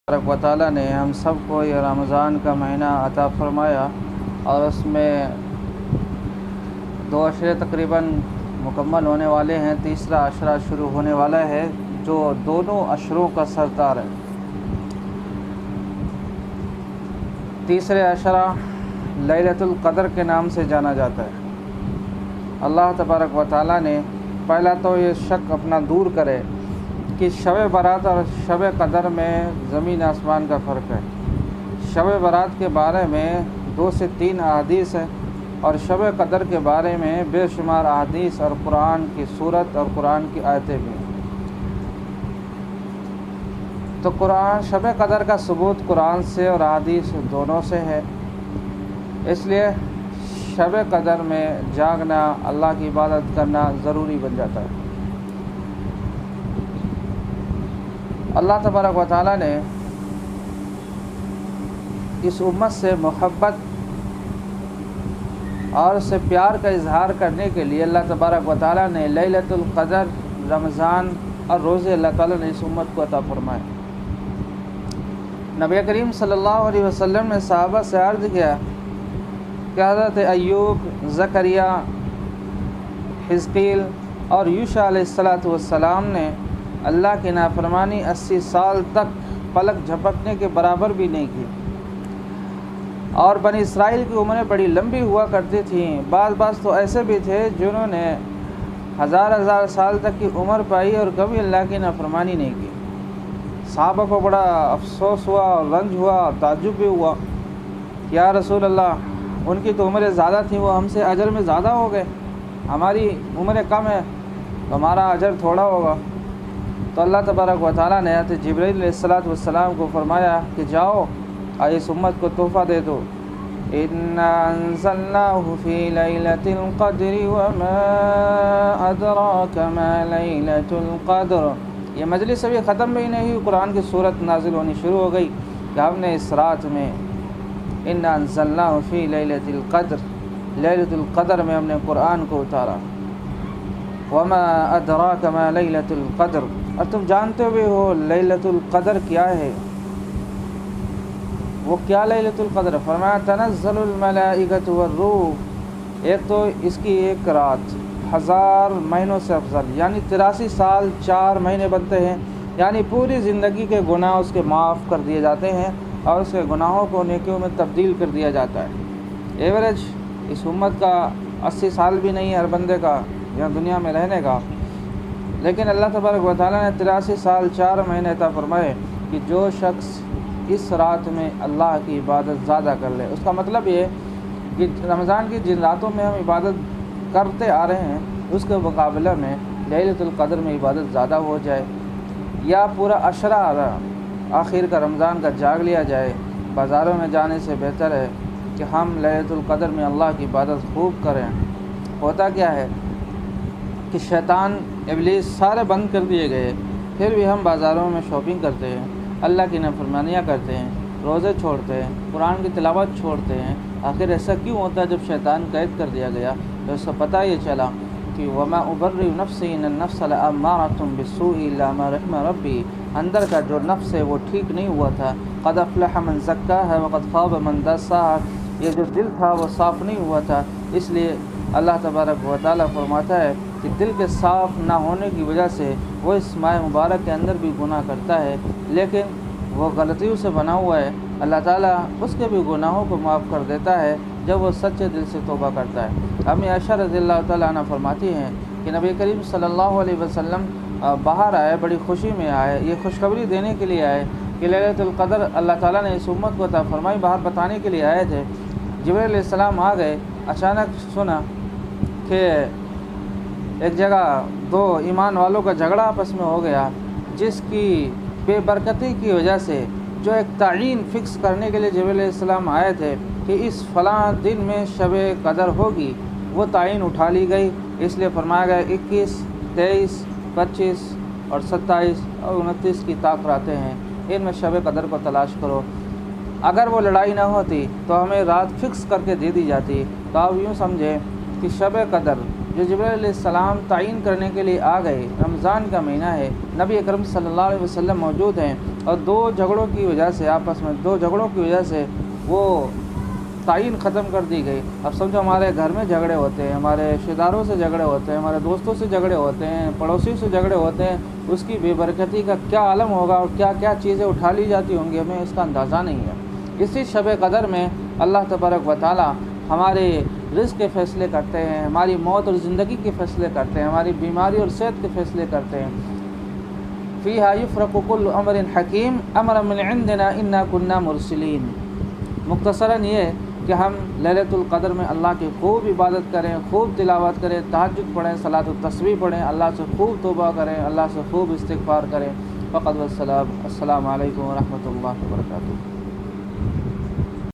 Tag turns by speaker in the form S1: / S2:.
S1: تبارک و تعالیٰ نے ہم سب کو یہ رمضان کا مہینہ عطا فرمایا اور اس میں 2 عشرے تقریباً مکمل ہونے والے ہیں، تیسرا عشرہ شروع ہونے والا ہے جو دونوں عشروں کا سردار ہے۔ تیسرے عشرہ لیلۃ القدر کے نام سے جانا جاتا ہے۔ اللہ تبارک و تعالیٰ نے پہلا تو یہ شک اپنا دور کرے کہ شب برات اور شب قدر میں زمین آسمان کا فرق ہے۔ شب برات کے بارے میں 2 سے 3 احادیث ہیں اور شب قدر کے بارے میں بے شمار احادیث اور قرآن کی صورت اور قرآن کی آیتیں بھی ہیں۔ تو شب قدر کا ثبوت قرآن سے اور احادیث دونوں سے ہے، اس لیے شب قدر میں جاگنا، اللہ کی عبادت کرنا ضروری بن جاتا ہے۔ اللہ تبارک و تعالیٰ نے اس امت سے محبت اور اس سے پیار کا اظہار کرنے کے لیے اللہ تبارک و تعالیٰ نے لیلۃ القدر، رمضان اور روزے اللہ تعالیٰ نے اس امت کو عطا فرمائے۔ نبی کریم صلی اللہ علیہ وسلم نے صحابہ سے عرض کیا کہ حضرت ایوب، زکریا، حزقیل اور یوشع علیہ السلام نے اللہ کی نافرمانی 80 سال تک پلک جھپکنے کے برابر بھی نہیں کی، اور بنی اسرائیل کی عمریں بڑی لمبی ہوا کرتی تھیں۔ بعض تو ایسے بھی تھے جنہوں نے ہزار سال تک کی عمر پائی اور کبھی اللہ کی نافرمانی نہیں کی۔ صحابہ کو بڑا افسوس ہوا اور رنج ہوا اور تعجب بھی ہوا، یا رسول اللہ، ان کی تو عمریں زیادہ تھیں، وہ ہم سے اجر میں زیادہ ہو گئے، ہماری عمریں کم ہے، ہمارا اجر تھوڑا ہوگا۔ تو اللہ تبارک و تعالیٰ نے حضرت جبرائیل علیہ السلام کو فرمایا کہ جاؤ اس امت کو تحفہ دے دو، اِنَّا أَنزَلْنَاهُ فِي لَيْلَةِ الْقَدْرِ وَمَا أَدْرَاكَ مَا لَيْلَةُ الْقَدْرِ۔ یہ مجلس ابھی ختم بھی نہیں ہوئی، قرآن کی صورت نازل ہونی شروع ہو گئی کہ ہم نے اس رات میں اِنَّا أَنزَلْنَاهُ فِي لَيْلَةِ الْقَدْرِ، لیلۃ القدر میں ہم نے قرآن کو اتارا۔ وَمَا أَدْرَاكَ مَا لَيْلَةُ الْقَدْرِ، اور تم جانتے ہوئے ہو لیلۃ القدر کیا ہے؟ وہ کیا لیلۃ القدر؟ فرمایا تنزل الملائکۃ والروح، ایک تو اس کی ایک رات 1000 مہینوں سے افضل، یعنی 83 سال 4 مہینے بنتے ہیں، یعنی پوری زندگی کے گناہ اس کے معاف کر دیے جاتے ہیں اور اس کے گناہوں کو نیکیوں میں تبدیل کر دیا جاتا ہے۔ ایوریج اس امت کا 80 سال بھی نہیں ہے ہر بندے کا یہاں دنیا میں رہنے کا، لیکن اللہ تبارک و تعالیٰ نے 83 سال 4 مہینے عطا فرمائے کہ جو شخص اس رات میں اللہ کی عبادت زیادہ کر لے، اس کا مطلب یہ کہ رمضان کی جن راتوں میں ہم عبادت کرتے آ رہے ہیں اس کے مقابلہ میں لیلۃ القدر میں عبادت زیادہ ہو جائے، یا پورا عشرہ آخر کا رمضان کا جاگ لیا جائے، بازاروں میں جانے سے بہتر ہے کہ ہم لیلۃ القدر میں اللہ کی عبادت خوب کریں۔ ہوتا کیا ہے کہ شیطان، ابلیس سارے بند کر دیے گئے، پھر بھی ہم بازاروں میں شاپنگ کرتے ہیں، اللہ کی نافرمانیاں کرتے ہیں، روزے چھوڑتے ہیں، قرآن کی تلاوت چھوڑتے ہیں۔ آخر ایسا کیوں ہوتا ہے؟ جب شیطان قید کر دیا گیا تو اس کو پتہ یہ چلا کہ وَمَا أُبَرِّئُ نَفْسِي إِنَّ النَّفْسَ لَأَمَّارَةٌ بِالسُّوءِ إِلَّا مَا رَحِمَ رَبِّي، اندر کا جو نفس ہے وہ ٹھیک نہیں ہوا تھا۔ قَدْ أَفْلَحَ مَنْ زَكَّاهَا وَقَدْ خَابَ مَنْ دَسَّاهَا، یہ جو دل تھا وہ صاف نہیں ہوا تھا، اس لیے اللہ تبارک و تعالیٰ فرماتا ہے کہ دل کے صاف نہ ہونے کی وجہ سے وہ اس ماہ مبارک کے اندر بھی گناہ کرتا ہے، لیکن وہ غلطیوں سے بنا ہوا ہے، اللہ تعالیٰ اس کے بھی گناہوں کو معاف کر دیتا ہے جب وہ سچے دل سے توبہ کرتا ہے۔ امی عائشہ رضی اللہ تعالیٰ عنہ فرماتی ہیں کہ نبی کریم صلی اللہ علیہ وسلم باہر آئے، بڑی خوشی میں آئے، یہ خوشخبری دینے کے لیے آئے کہ لیلۃ القدر اللہ تعالیٰ نے اس امت کو عطا فرمائی، باہر بتانے کے لیے آئے تھے۔ جبرائیل علیہ السلام آ گئے، اچانک سنا کہ ایک جگہ 2 ایمان والوں کا جھگڑا آپس میں ہو گیا، جس کی بے برکتی کی وجہ سے جو ایک تعین فکس کرنے کے لیے جبرائیل علیہ السلام آئے تھے کہ اس فلاں دن میں شب قدر ہوگی، وہ تعین اٹھا لی گئی۔ اس لیے فرمایا گیا 21، 23، 25 اور 27 اور 29 کی راتیں ہیں، ان میں شب قدر کو تلاش کرو۔ اگر وہ لڑائی نہ ہوتی تو ہمیں رات فکس کر کے دے دی جاتی۔ تو آپ یوں سمجھیں کہ شب قدر جو جبرائیل علیہ السلام تعین کرنے کے لیے آ گئے، رمضان کا مہینہ ہے، نبی اکرم صلی اللہ علیہ وسلم موجود ہیں اور دو جھگڑوں کی وجہ سے آپس میں دو جھگڑوں کی وجہ سے وہ تعین ختم کر دی گئی۔ اب سمجھو ہمارے گھر میں جھگڑے ہوتے ہیں، ہمارے رشتہ داروں سے جھگڑے ہوتے ہیں، ہمارے دوستوں سے جھگڑے ہوتے ہیں، پڑوسیوں سے جھگڑے ہوتے ہیں، اس کی بے برکتی کا کیا عالم ہوگا اور کیا کیا چیزیں اٹھا لی جاتی ہوں گی، ہمیں اس کا اندازہ نہیں ہے۔ اسی شب قدر میں اللہ تبارک و تعالی ہمارے رزق کے فیصلے کرتے ہیں، ہماری موت اور زندگی کے فیصلے کرتے ہیں، ہماری بیماری اور صحت کے فیصلے کرتے ہیں۔ فیہا یفرق کل امر حکیم امرا من عندنا انا کنا مرسلین۔ مختصراً یہ کہ ہم لیلۃ القدر میں اللہ کی خوب عبادت کریں، خوب تلاوت کریں، تہجد پڑھیں، صلاۃ التسبیح پڑھیں، اللہ سے خوب توبہ کریں، اللہ سے خوب استغفار کریں۔ فقط والسلام، السلام علیکم ورحمۃ اللہ وبرکاتہ۔